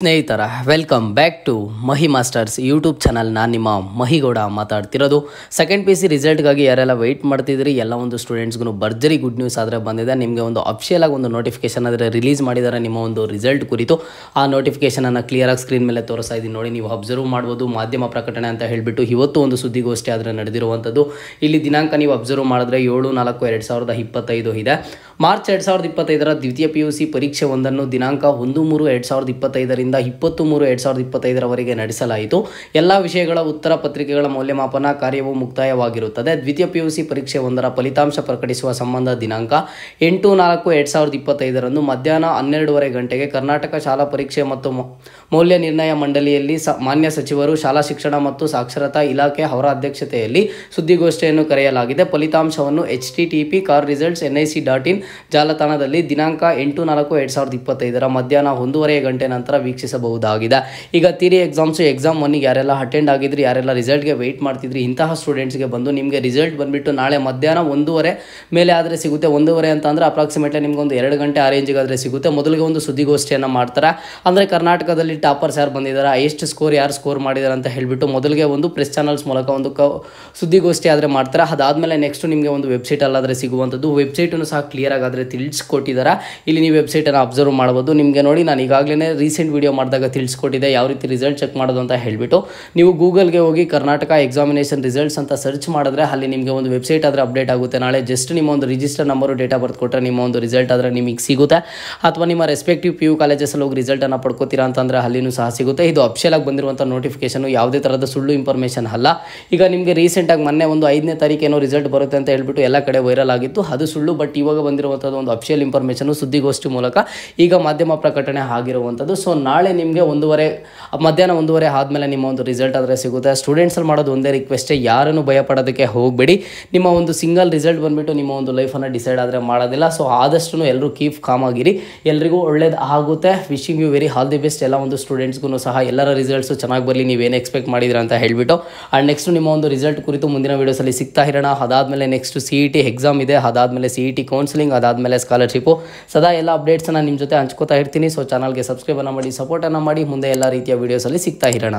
ಸ್ನೇಹಿತರ welcome back to Mahi masters YouTube channel. ನಾನು ನಿಮ್ಮ ಮಹಿಗೌಡ ಮಾತಾಡ್ತಿರೋದು. ಸೆಕೆಂಡ್ ಪಿ ಸಿ ರಿಸಲ್ಟ್ಗಾಗಿ ಯಾರೆಲ್ಲ ವೆಯ್ಟ್ ಮಾಡ್ತಿದ್ರಿ ಎಲ್ಲ ಒಂದು ಸ್ಟೂಡೆಂಟ್ಸ್ಗೂ ಭರ್ಜರಿ ಗುಡ್ ನ್ಯೂಸ್ ಆದರೆ ಬಂದಿದೆ. ನಿಮಗೆ ಒಂದು ಅಫಿಷಿಯಲ್ ಆಗಿ ಒಂದು ನೋಟಿಫಿಕೇಶನ್ ಆದರೆ ರಿಲೀಸ್ ಮಾಡಿದ್ದಾರೆ ನಿಮ್ಮ ಒಂದು ರಿಸಲ್ಟ್ ಕುರಿತು. ಆ ನೋಟಿಫಿಕೇಶನನ್ನು ಕ್ಲಿಯರಾಗಿ ಸ್ಕ್ರೀನ್ ಮೇಲೆ ತೋರಿಸ್ತಾ ಇದ್ದೀನಿ ನೋಡಿ, ನೀವು ಅಬ್ಸರ್ವ್ ಮಾಡ್ಬೋದು. ಮಾಧ್ಯಮ ಪ್ರಕಟಣೆ ಅಂತ ಹೇಳಿಬಿಟ್ಟು ಇವತ್ತು ಒಂದು ಸುದ್ದಿಗೋಷ್ಠಿ ಆದರೆ ನಡೆದಿರುವಂಥದ್ದು. ಇಲ್ಲಿ ದಿನಾಂಕ ನೀವು ಅಬ್ಸರ್ವ್ ಮಾಡಿದ್ರೆ 7/4/2025 ಇದೆ. ಮಾರ್ಚ್ 2025 ದ್ವಿತೀಯ PUC ಪರೀಕ್ಷೆ ಒಂದನ್ನು ದಿನಾಂಕ 1/3/2025 23/2025 ನಡೆಸಲಾಯಿತು. ಎಲ್ಲ ವಿಷಯಗಳ ಉತ್ತರ ಪತ್ರಿಕೆಗಳ ಮೌಲ್ಯಮಾಪನ ಕಾರ್ಯವು ಮುಕ್ತಾಯವಾಗಿರುತ್ತದೆ. ದ್ವಿತೀಯ PUC ಪರೀಕ್ಷೆ ಒಂದರ ಫಲಿತಾಂಶ ಪ್ರಕಟಿಸುವ ಸಂಬಂಧ ದಿನಾಂಕ 8/4/2025 ಮಧ್ಯಾಹ್ನ 12:30 ಗಂಟೆಗೆ ಕರ್ನಾಟಕ ಶಾಲಾ ಪರೀಕ್ಷೆ ಮತ್ತು ಮೌಲ್ಯ ನಿರ್ಣಯ ಮಂಡಳಿಯಲ್ಲಿ ಮಾನ್ಯ ಸಚಿವರು, ಶಾಲಾ ಶಿಕ್ಷಣ ಮತ್ತು ಸಾಕ್ಷರತಾ ಇಲಾಖೆ ಅವರ ಅಧ್ಯಕ್ಷತೆಯಲ್ಲಿ ಸುದ್ದಿಗೋಷ್ಠಿಯನ್ನು ಕರೆಯಲಾಗಿದೆ. ಫಲಿತಾಂಶವನ್ನು http://results.nic.in ಜಾಲತಾಣದಲ್ಲಿ ದಿನಾಂಕ 8/4/2025 ಮಧ್ಯಾಹ್ನ 1:30 ಗಂಟೆ ನಂತರ ವೀಕ್ಷಿಸಬಹುದಾಗಿದೆ. ಈಗ ಥಿಯರಿ ಎಕ್ಸಾಮ್ 1ಗೆ ಯಾರೆಲ್ಲ ಅಟೆಂಡ್ ಆಗಿದ್ರಿ, ಯಾರೆಲ್ಲ ರಿಸಲ್ಟ್ಗೆ ವೆಯ್ಟ್ ಮಾಡ್ತಿದ್ರಿ, ಇಂತಹ ಸ್ಟೂಡೆಂಟ್ಸ್ಗೆ ಬಂದು ನಿಮಗೆ ರಿಸಲ್ಟ್ ಬಂದುಬಿಟ್ಟು ನಾಳೆ ಮಧ್ಯಾಹ್ನ 1:30 ಮೇಲೆ ಆದರೆ ಸಿಗುತ್ತೆ. 1:30 ಅಂತ ಅಂದರೆ ಅಪ್ರಾಕ್ಸಿಮೇಟ್ಲಿ ನಿಮ್ಗೆ ಒಂದು 2 ಗಂಟೆ ಆ ರೇಂಜಿಗೆ ಆದರೆ ಸಿಗುತ್ತೆ. ಮೊದಲಿಗೆ ಒಂದು ಸುದ್ದಿಗೋಷ್ಠಿಯನ್ನು ಮಾಡ್ತಾರೆ. ಅಂದರೆ ಕರ್ನಾಟಕದಲ್ಲಿ ಟಾಪರ್ಸ್ ಯಾರು ಬಂದಿದ್ದಾರೆ, ಹೈಯೆಸ್ಟ್ ಸ್ಕೋರ್ ಯಾರು ಸ್ಕೋರ್ ಮಾಡಿದ್ದಾರೆ ಅಂತ ಹೇಳಿಬಿಟ್ಟು ಮೊದಲಿಗೆ ಒಂದು ಪ್ರೆಸ್ ಚಾನಲ್ಸ್ ಮೂಲಕ ಒಂದು ಸುದ್ದಿಗೋಷ್ಠಿ ಆದರೆ ಮಾಡ್ತಾರೆ. ಅದಾದಮೇಲೆ ನೆಕ್ಸ್ಟ್ ನಿಮಗೆ ಒಂದು ವೆಬ್ಸೈಟಲ್ಲಾದರೆ ಸಿಗುವಂಥದ್ದು. ವೆಬ್ಸೈಟನ್ನು ಸಹ ಕ್ಲಿಯರ್ ಆಗಾದರೆ ತಿಳಿಸ್ಕೊಟ್ಟಿದ್ದಾರೆ. ಇಲ್ಲಿ ನೀವು ವೆಬ್ಸೈಟನ್ನು ಅಬ್ಸರ್ವ್ ಮಾಡ್ಬೋದು. ನಿಮಗೆ ನೋಡಿ, ನಾನು ಈಗಾಗಲೇ ರೀಸೆಂಟ್ ವಿಡಿಯೋ ಮಾಡಿದಾಗ ತಿಳಿಸ್ಕೊಟ್ಟಿದೆ ಯಾವ ರೀತಿ ರಿಸಲ್ಟ್ ಚೆಕ್ ಮಾಡೋದು ಅಂತ ಹೇಳಿಬಿಟ್ಟು. ನೀವು ಗೂಗಲ್ಗೆ ಹೋಗಿ ಕರ್ನಾಟಕ ಎಕ್ಸಾಮಿನೇಷನ್ ರಿಸಲ್ಟ್ಸ್ ಅಂತ ಸರ್ಚ್ ಮಾಡಿದ್ರೆ ಅಲ್ಲಿ ನಿಮಗೆ ಒಂದು ವೆಬ್ಸೈಟ್ ಆದರೆ ಅಪ್ಡೇಟ್ ಆಗುತ್ತೆ. ನಾಳೆ ಜಸ್ಟ್ ನಿಮ್ಮ ಒಂದು register number date of birth ಕೊಟ್ಟರೆ ನಿಮ್ಮ ಒಂದು ರಿಸಲ್ಟ್ ಆದರೆ ನಿಮಗೆ ಸಿಗುತ್ತೆ. ಅಥವಾ ನಿಮ್ಮ ರೆಸ್ಪೆಕ್ಟಿವ್ PU ಕಾಲೇಜಸಲ್ಲಿ ಹೋಗಿ ರಿಸಲ್ಟನ್ನು ಪಡ್ಕೋತೀರಾ ಅಂತಂದರೆ ಅಲ್ಲಿನೂ ಸಹ ಸಿಗುತ್ತೆ. ಇದು ಅಫಿಷಿಯಲ್ ಆಗಿ ಬಂದಿರುವಂಥ ನೋಟಿಫಿಕೇಶನ್, ಯಾವುದೇ ಥರದ ಸುಳ್ಳು ಇನ್ಫಾರ್ಮೇಷನ್ ಅಲ್ಲ. ಈಗ ನಿಮಗೆ ರೀಸೆಂಟಾಗಿ ಮೊನ್ನೆ ಒಂದು 5ನೇ ತಾರೀಕೇನೋ ರಿಸಲ್ಟ್ ಬರುತ್ತೆ ಅಂತ ಹೇಳ್ಬಿಟ್ಟು ಎಲ್ಲ ಕಡೆ ವೈರಲ್ ಆಗಿತ್ತು, ಅದು ಸುಳ್ಳು. ಬಟ್ ಇವಾಗ ಬಂದಿರುವಂಥದ್ದು ಒಂದು ಅಫಿಷಿಯಲ್ ಇನ್ಫಾರ್ಮೇಷನ್ ಸುದ್ದಿಗೋಷ್ಠಿ ಮೂಲಕ ಈಗ ಮಾಧ್ಯಮ ಪ್ರಕಟಣೆ ಆಗಿರುವಂಥದ್ದು. ಸೊ ನಾಳೆ ನಿಮಗೆ ಮಧ್ಯಾಹ್ನ 1:30 ಆದಮೇಲೆ ನಿಮ್ಮ ಒಂದು ರಿಸಲ್ಟ್ ಆದರೆ ಸಿಗುತ್ತೆ. ಸ್ಟೂಡೆಂಟ್ಸಲ್ಲಿ ಮಾಡೋದು ಒಂದೇ ರಿಕ್ವೆಸ್ಟೇ, ಯಾರನ್ನು ಭಯಪಡೋದಕ್ಕೆ ಹೋಗಬೇಡಿ. ನಿಮ್ಮ ಒಂದು ಸಿಂಗಲ್ ರಿಸಲ್ಟ್ ಬಂದುಬಿಟ್ಟು ನಿಮ್ಮ ಒಂದು ಲೈಫನ್ನು ಡಿಸೈಡ್ ಆದರೆ ಮಾಡೋದಿಲ್ಲ. ಸೊ ಆದಷ್ಟು ಎಲ್ಲರೂ ಕೀಪ್ ಕಾಮ್ ಆಗಿರಿ, ಎಲ್ರಿಗೂ ಒಳ್ಳೇದು ಆಗುತ್ತೆ. Wishing you very all the best ಎಲ್ಲ ಒಂದು ಸ್ಟೂಡೆಂಟ್ಸ್ಗೂ ಸಹ. ಎಲ್ಲರ ರಿಸಲ್ಟ್ಸು ಚೆನ್ನಾಗಿ ಬರಲಿ, ನೀವೇನು ಎಕ್ಸ್ಪೆಕ್ಟ್ ಮಾಡಿದ್ದೀರಾ ಅಂತ ಹೇಳಿಬಿಟ್ಟು. ಆ್ಯಂಡ್ ನೆಕ್ಸ್ಟ್ ನಿಮ್ಮ ಒಂದು ರಿಸಲ್ಟ್ ಕುರಿತು ಮುಂದಿನ ವೀಡಿಯೋಸಲ್ಲಿ ಸಿಗ್ತಾ ಇರೋಣ. ಅದಾದಮೇಲೆ ನೆಕ್ಸ್ಟ್ CET ಎಕ್ಸಾಮ್ ಇದೆ, ಅದಾದಮೇಲೆ CET ಕೌನ್ಸಿಲಿಂಗ್, ಅದಾದಮೇಲೆ ಸ್ಕಾಲರ್ಶಿಪ್ಪು. ಸದಾ ಎಲ್ಲ ಅಪ್ಡೇಟ್ಸನ್ನು ನಿಮ್ಮ ಜೊತೆ ಹಂಚ್ಕೋತಾ ಇರ್ತೀನಿ. ಸೊ ಚಾನಲ್ಗೆ ಸಬ್ಸ್ಕ್ರೈಬನ್ನು ಮಾಡಿ, ಸಪೋರ್ಟನ್ನು ಮಾಡಿ. ಮುಂದೆ ಎಲ್ಲ ರೀತಿಯ ವೀಡಿಯೋಸಲ್ಲಿ ಸಿಗ್ತಾ ಇರೋಣ.